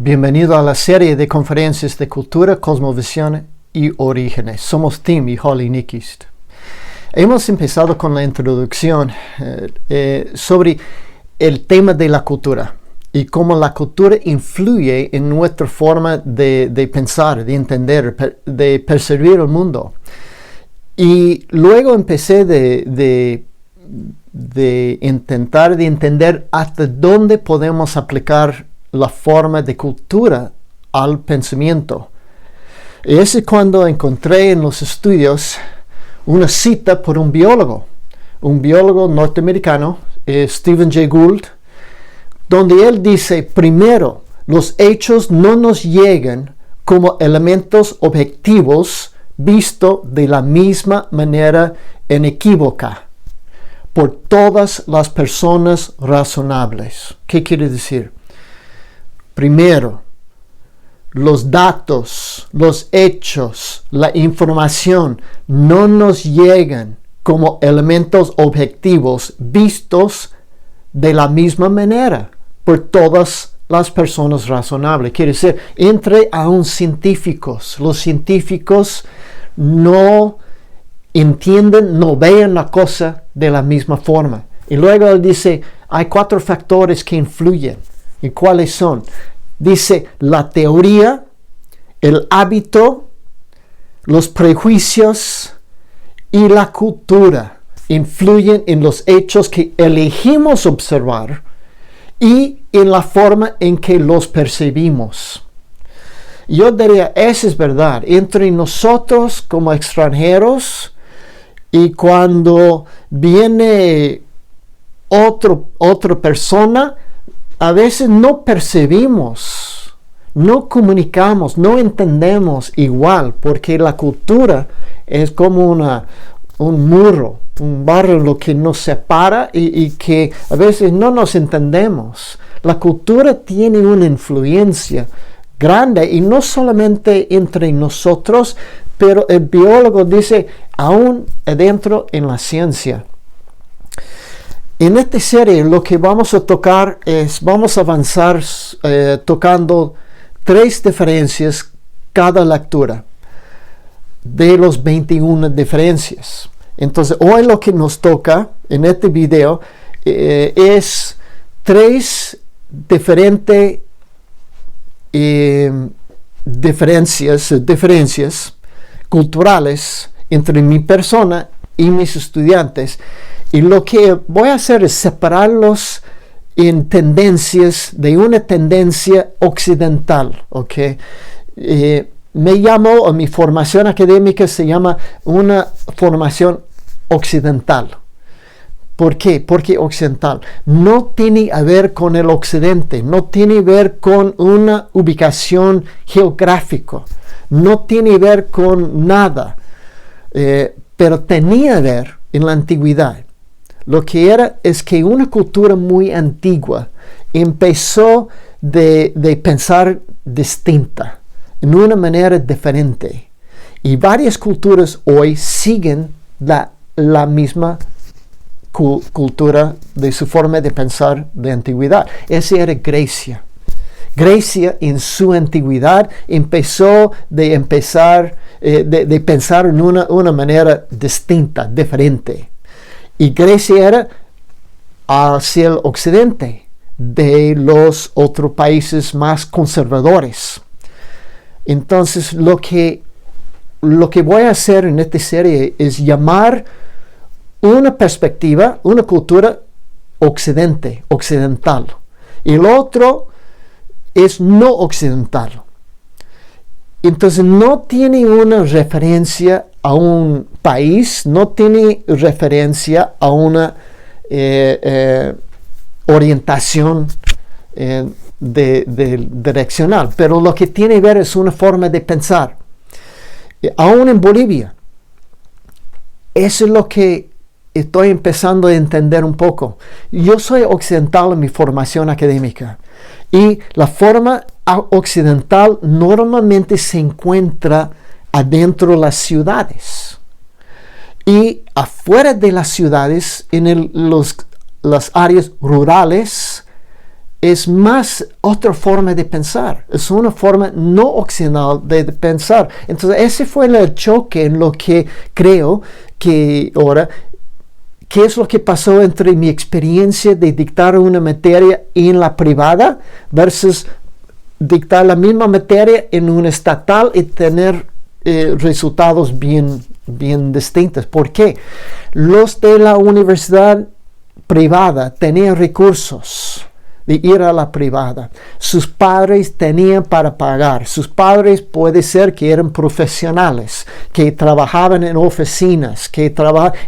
Bienvenido a la serie de conferencias de cultura, cosmovisión y orígenes. Somos Tim y Holly Nikist. Hemos empezado con la introducción sobre el tema de la cultura y cómo la cultura influye en nuestra forma de pensar, de entender, de percibir el mundo. Y luego empecé de intentar de entender hasta dónde podemos aplicar la forma de cultura al pensamiento. Y es cuando encontré en los estudios una cita por un biólogo norteamericano, Stephen Jay Gould, donde él dice: primero, los hechos no nos llegan como elementos objetivos visto de la misma manera inequívoca por todas las personas razonables. ¿Qué quiere decir? Primero, los datos, los hechos, la información no nos llegan como elementos objetivos vistos de la misma manera por todas las personas razonables. Quiere decir, entre aún científicos. Los científicos no entienden, no ven la cosa de la misma forma. Y luego él dice, hay 4 factores que influyen. ¿Y cuáles son? Dice, la teoría, el hábito, los prejuicios y la cultura influyen en los hechos que elegimos observar y en la forma en que los percibimos. Yo diría, eso es verdad, entre nosotros como extranjeros y cuando viene otra persona, a veces no percibimos, no comunicamos, no entendemos igual, porque la cultura es como un muro, un barrio lo que nos separa y que a veces no nos entendemos. La cultura tiene una influencia grande y no solamente entre nosotros, pero el biólogo dice aún adentro en la ciencia. En esta serie lo que vamos a tocar es, vamos a avanzar tocando 3 diferencias cada lectura de los 21 diferencias. Entonces hoy lo que nos toca en este video es 3 diferentes diferencias culturales entre mi persona y mis estudiantes. Y lo que voy a hacer es separarlos en tendencias de una tendencia occidental, ¿ok? Mi formación académica se llama una formación occidental. ¿Por qué? Porque occidental no tiene que ver con el occidente, no tiene que ver con una ubicación geográfica, no tiene que ver con nada, pero tenía que ver en la antigüedad. Lo que era es que una cultura muy antigua empezó de pensar distinta, en una manera diferente. Y varias culturas hoy siguen la misma cultura de su forma de pensar de antigüedad. Esa era Grecia. Grecia en su antigüedad empezó de pensar en una manera distinta, diferente. Y Grecia era hacia el occidente de los otros países más conservadores. Entonces lo que voy a hacer en esta serie es llamar una perspectiva, una cultura occidental. Y el otro es no occidental. Entonces no tiene una referencia a un país, no tiene referencia a una orientación direccional, pero lo que tiene que ver es una forma de pensar. Aún en Bolivia, eso es lo que estoy empezando a entender un poco. Yo soy occidental en mi formación académica y la forma occidental normalmente se encuentra adentro de las ciudades y afuera de las ciudades, en las áreas rurales, es más otra forma de pensar, es una forma no occidental de pensar. Entonces ese fue el choque en lo que creo que ahora, ¿qué es lo que pasó entre mi experiencia de dictar una materia en la privada versus dictar la misma materia en una estatal y tener resultados bien distintos? ¿Por qué? Los de la universidad privada tenían recursos de ir a la privada. Sus padres tenían para pagar. Sus padres puede ser que eran profesionales, que trabajaban en oficinas,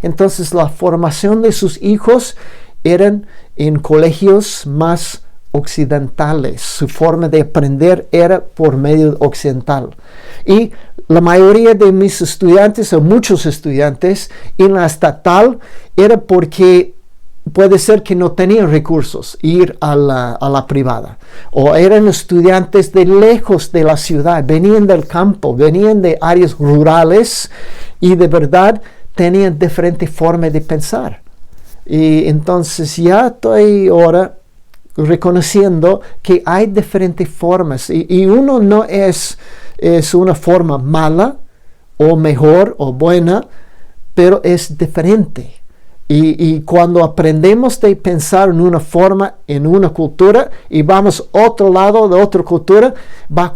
entonces la formación de sus hijos eran en colegios más occidentales. Su forma de aprender era por medio occidental. Y la mayoría de mis estudiantes, o muchos estudiantes, en la estatal era porque puede ser que no tenían recursos ir a la privada, o eran estudiantes de lejos de la ciudad, venían del campo, venían de áreas rurales y de verdad tenían diferente forma de pensar. Y entonces ya estoy ahora reconociendo que hay diferentes formas y uno no es una forma mala o mejor o buena, pero es diferente. Y cuando aprendemos de pensar en una forma, en una cultura, y vamos a otro lado de otra cultura, va a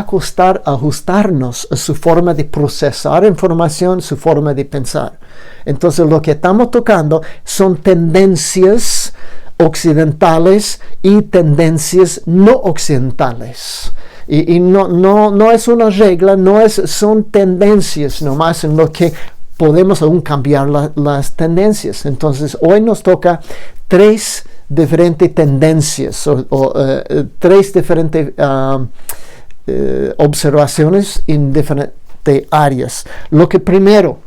costar ajustarnos a su forma de procesar información, su forma de pensar. Entonces lo que estamos tocando son tendencias occidentales y tendencias no occidentales. Y no es una regla, son tendencias nomás en lo que podemos aún cambiar las tendencias. Entonces hoy nos toca 3 diferentes tendencias o 3 diferentes observaciones en diferentes áreas. Lo que primero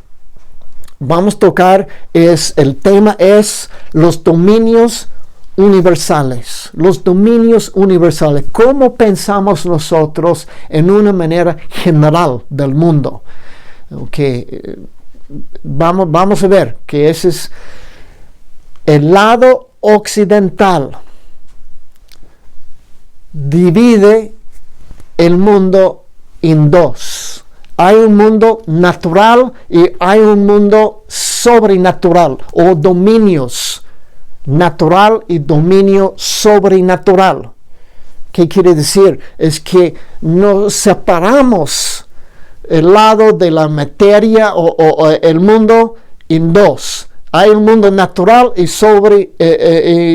vamos a tocar el tema es los dominios universales. Los dominios universales. ¿Cómo pensamos nosotros en una manera general del mundo? Okay. Vamos a ver que ese es el lado occidental. Divide el mundo en 2. Hay un mundo natural y hay un mundo sobrenatural o dominios natural y dominio sobrenatural. ¿Qué quiere decir? Es que nos separamos el lado de la materia o el mundo en 2. Hay un mundo natural y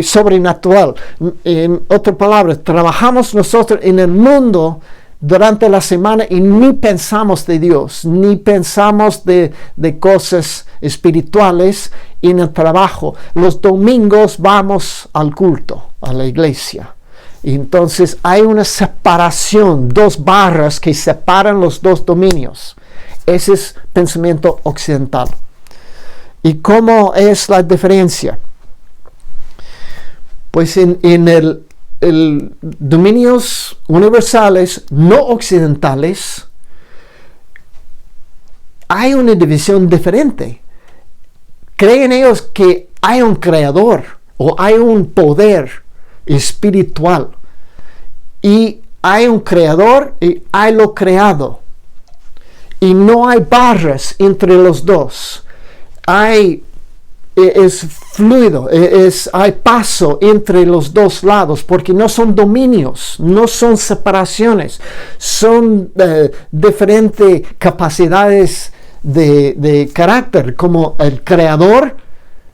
sobrenatural. En otras palabras, trabajamos nosotros en el mundo durante la semana y ni pensamos de Dios, ni pensamos de cosas espirituales en el trabajo. Los domingos vamos al culto, a la iglesia. Y entonces hay una separación, 2 barras que separan los 2 dominios. Ese es pensamiento occidental. ¿Y cómo es la diferencia? Pues en el dominios universales no occidentales hay una división diferente. Creen ellos que hay un creador o hay un poder espiritual y hay un creador y hay lo creado y no hay barras entre los dos. Es fluido, hay paso entre los 2 lados porque no son dominios, no son separaciones, son diferentes capacidades de carácter. Como el creador,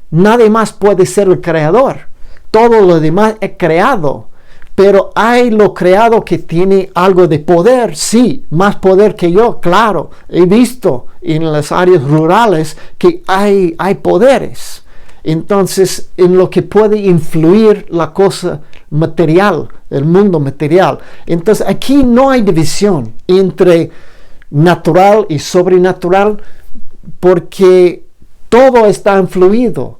nadie más puede ser el creador. Todo lo demás es creado, pero hay lo creado que tiene algo de poder, sí, más poder que yo, claro. He visto en las áreas rurales que hay poderes. Entonces, en lo que puede influir la cosa material, el mundo material. Entonces, aquí no hay división entre natural y sobrenatural porque todo está influido,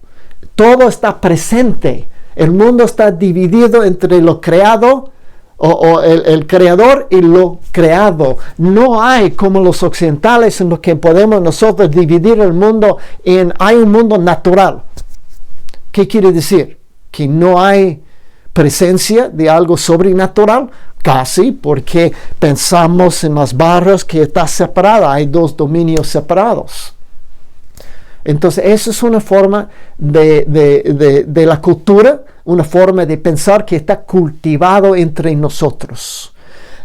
todo está presente. El mundo está dividido entre lo creado o el creador y lo creado. No hay como los occidentales en los que podemos nosotros dividir el mundo hay un mundo natural. ¿Qué quiere decir? Que no hay presencia de algo sobrenatural? Casi, porque pensamos en las barras que está separada, hay dos dominios separados. Entonces, esa es una forma de la cultura, una forma de pensar que está cultivado entre nosotros.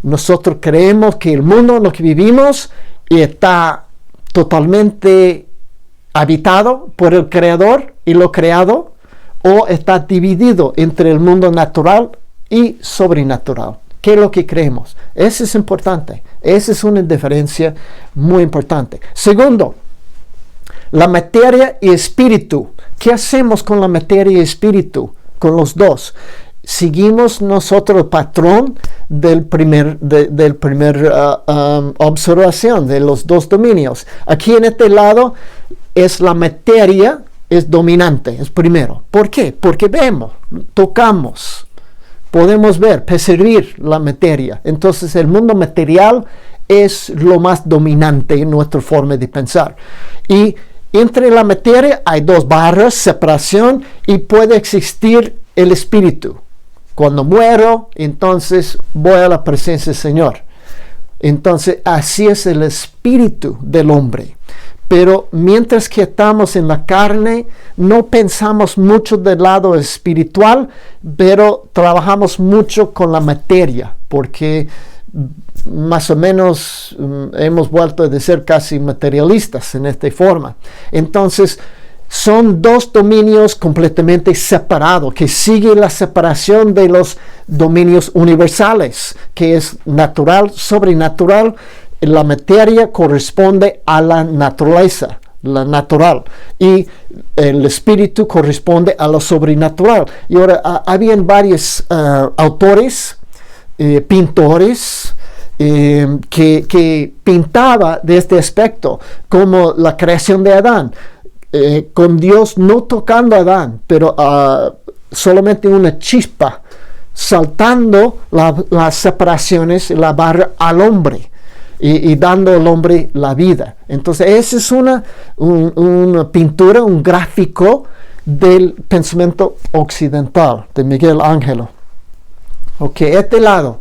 Nosotros creemos que el mundo en el que vivimos está totalmente habitado por el Creador y lo creado, o está dividido entre el mundo natural y sobrenatural. ¿Qué es lo que creemos? Eso es importante. Esa es una diferencia muy importante. Segundo, la materia y espíritu. ¿Qué hacemos con la materia y espíritu? Con los dos. Seguimos nosotros el patrón del primer observación de los dos dominios. Aquí en este lado es la materia, es dominante, es primero. ¿Por qué? Porque vemos, tocamos, podemos ver, percibir la materia. Entonces el mundo material es lo más dominante en nuestra forma de pensar. Y entre la materia hay dos barras, separación, y puede existir el espíritu. Cuando muero, entonces voy a la presencia del Señor. Entonces así es el espíritu del hombre. Pero mientras que estamos en la carne, no pensamos mucho del lado espiritual, pero trabajamos mucho con la materia, porque más o menos hemos vuelto a ser casi materialistas en esta forma. Entonces, son dos dominios completamente separados, que siguen la separación de los dominios universales, que es natural, sobrenatural. La materia corresponde a la naturaleza, la natural, y el espíritu corresponde a lo sobrenatural. Y ahora, habían varios autores, pintores, que pintaba de este aspecto, como la creación de Adán, con Dios no tocando a Adán, pero solamente una chispa, saltando las separaciones, la barra al hombre. Y dando al hombre la vida. Entonces, esa es una pintura, un gráfico del pensamiento occidental de Miguel Ángel. Ok, este lado.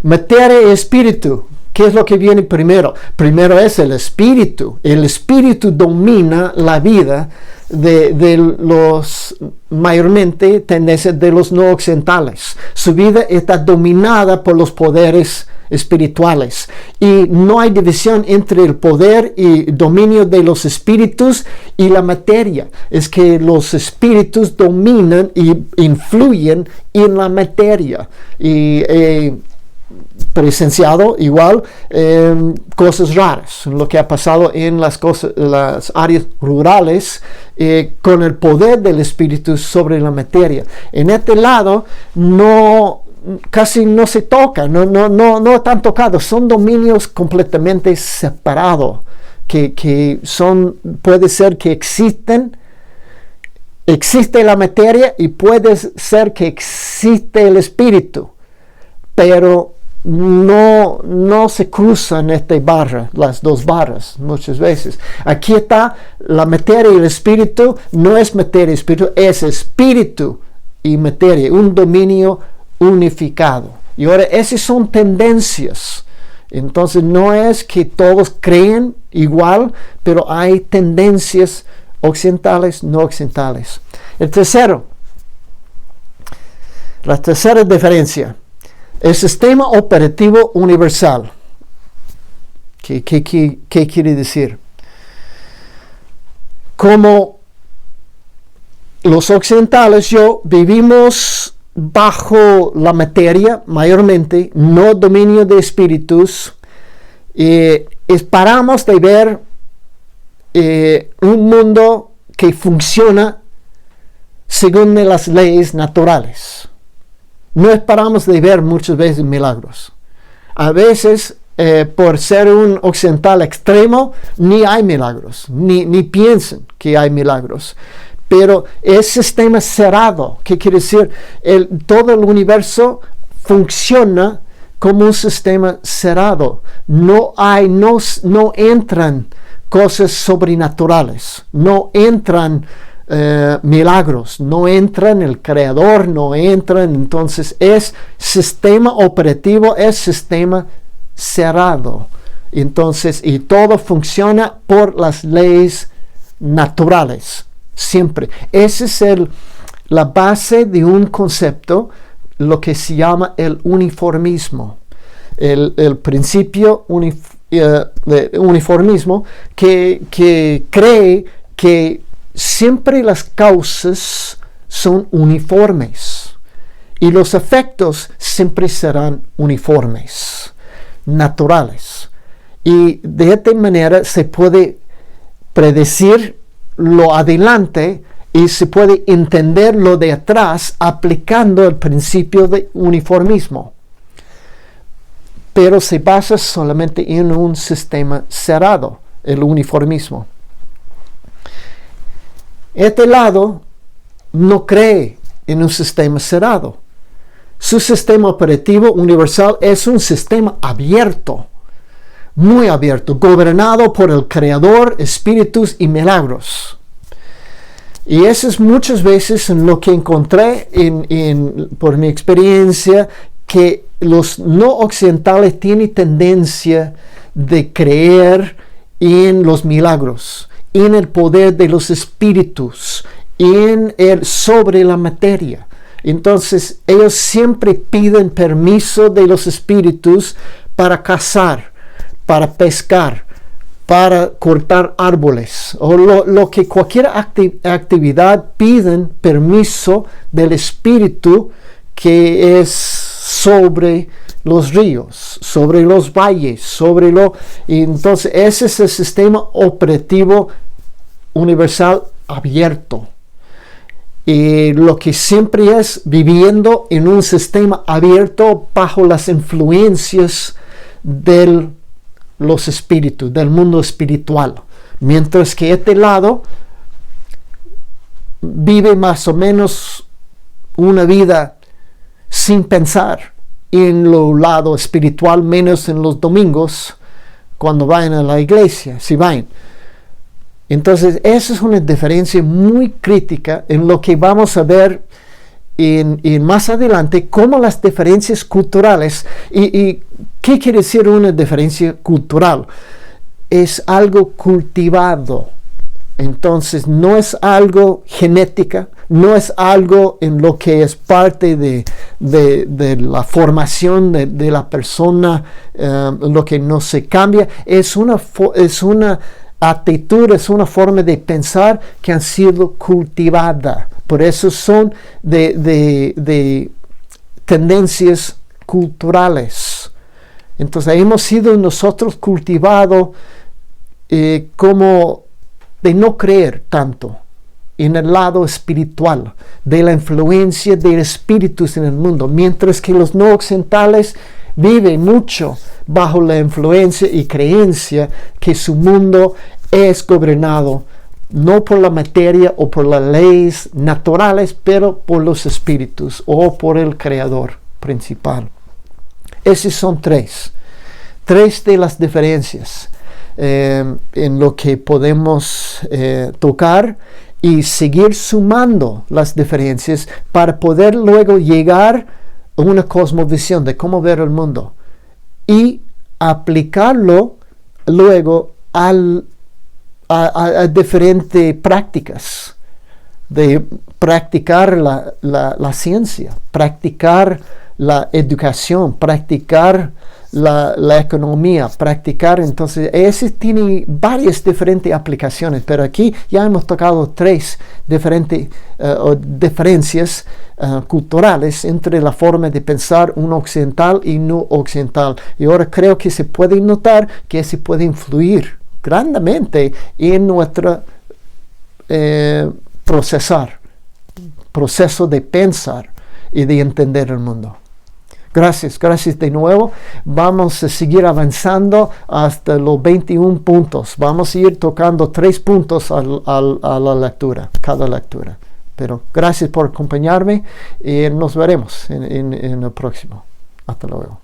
Materia y espíritu. ¿Qué es lo que viene primero? Primero es el espíritu. El espíritu domina la vida de los, mayormente, tendencias de los no occidentales. Su vida está dominada por los poderes espirituales, y no hay división entre el poder y dominio de los espíritus y la materia. Es que los espíritus dominan y influyen en la materia, y presenciado igual cosas raras, lo que ha pasado en las áreas rurales, con el poder del espíritu sobre la materia. En este lado casi no se toca, no están tocados, son dominios completamente separados, que puede ser que existe la materia, y puede ser que existe el espíritu, pero no se cruzan las dos barras muchas veces. Aquí está la materia y el espíritu. No es materia y espíritu, es espíritu y materia, un dominio unificado. Y ahora, esas son tendencias. Entonces, no es que todos creen igual, pero hay tendencias occidentales, no occidentales. La tercera diferencia, el sistema operativo universal. ¿Qué quiere decir? Como los occidentales, vivimos bajo la materia, mayormente, no dominio de espíritus. Esperamos de ver un mundo que funciona según las leyes naturales. No esperamos de ver muchas veces milagros. A veces, por ser un occidental extremo, ni hay milagros, ni piensan que hay milagros. Pero es sistema cerrado. ¿Qué quiere decir? Todo el universo funciona como un sistema cerrado. No entran cosas sobrenaturales. No entran milagros, no entran, el creador no entra, entonces es sistema operativo, es sistema cerrado. Entonces, y todo funciona por las leyes naturales, siempre. Esa es la base de un concepto, lo que se llama el uniformismo. El principio de uniformismo que cree que siempre las causas son uniformes y los efectos siempre serán uniformes, naturales. Y de esta manera se puede predecir lo adelante y se puede entender lo de atrás aplicando el principio de uniformismo. Pero se basa solamente en un sistema cerrado, el uniformismo. Este lado no cree en un sistema cerrado. Su sistema operativo universal es un sistema abierto, muy abierto, gobernado por el Creador, espíritus y milagros. Y eso es muchas veces en lo que encontré por mi experiencia, que los no occidentales tienen tendencia de creer en los milagros, en el poder de los espíritus, sobre la materia. Entonces ellos siempre piden permiso de los espíritus para cazar, para pescar, para cortar árboles, o lo que cualquier actividad piden permiso del espíritu que es sobre los ríos, sobre los valles, y entonces ese es el sistema operativo universal abierto. Y lo que siempre es viviendo en un sistema abierto bajo las influencias de los espíritus, del mundo espiritual. Mientras que este lado vive más o menos una vida sin pensar en lo lado espiritual, menos en los domingos cuando vayan a la iglesia, si vayan. Entonces esa es una diferencia muy crítica en lo que vamos a ver en más adelante, cómo las diferencias culturales, y ¿qué quiere decir una diferencia cultural? Es algo cultivado. Entonces no es algo genética, no es algo en lo que es parte de la formación de la persona, lo que no se cambia, es una actitud, es una forma de pensar que han sido cultivada. Por eso son de tendencias culturales. Entonces hemos sido nosotros cultivados como de no creer tanto en el lado espiritual, de la influencia de espíritus en el mundo, mientras que los no occidentales viven mucho bajo la influencia y creencia que su mundo es gobernado no por la materia o por las leyes naturales, pero por los espíritus o por el Creador principal. Esas son tres de las diferencias en lo que podemos tocar y seguir sumando las diferencias para poder luego llegar a una cosmovisión de cómo ver el mundo y aplicarlo luego a diferentes prácticas, de practicar la ciencia, practicar la educación, practicar la economía, practicar. Entonces ese tiene varias diferentes aplicaciones, pero aquí ya hemos tocado tres diferencias culturales entre la forma de pensar un occidental y no occidental, y ahora creo que se puede notar que se puede influir grandemente en nuestro proceso de pensar y de entender el mundo. Gracias de nuevo. Vamos a seguir avanzando hasta los 21 puntos. Vamos a ir tocando 3 puntos a la lectura, cada lectura. Pero gracias por acompañarme y nos veremos en el próximo. Hasta luego.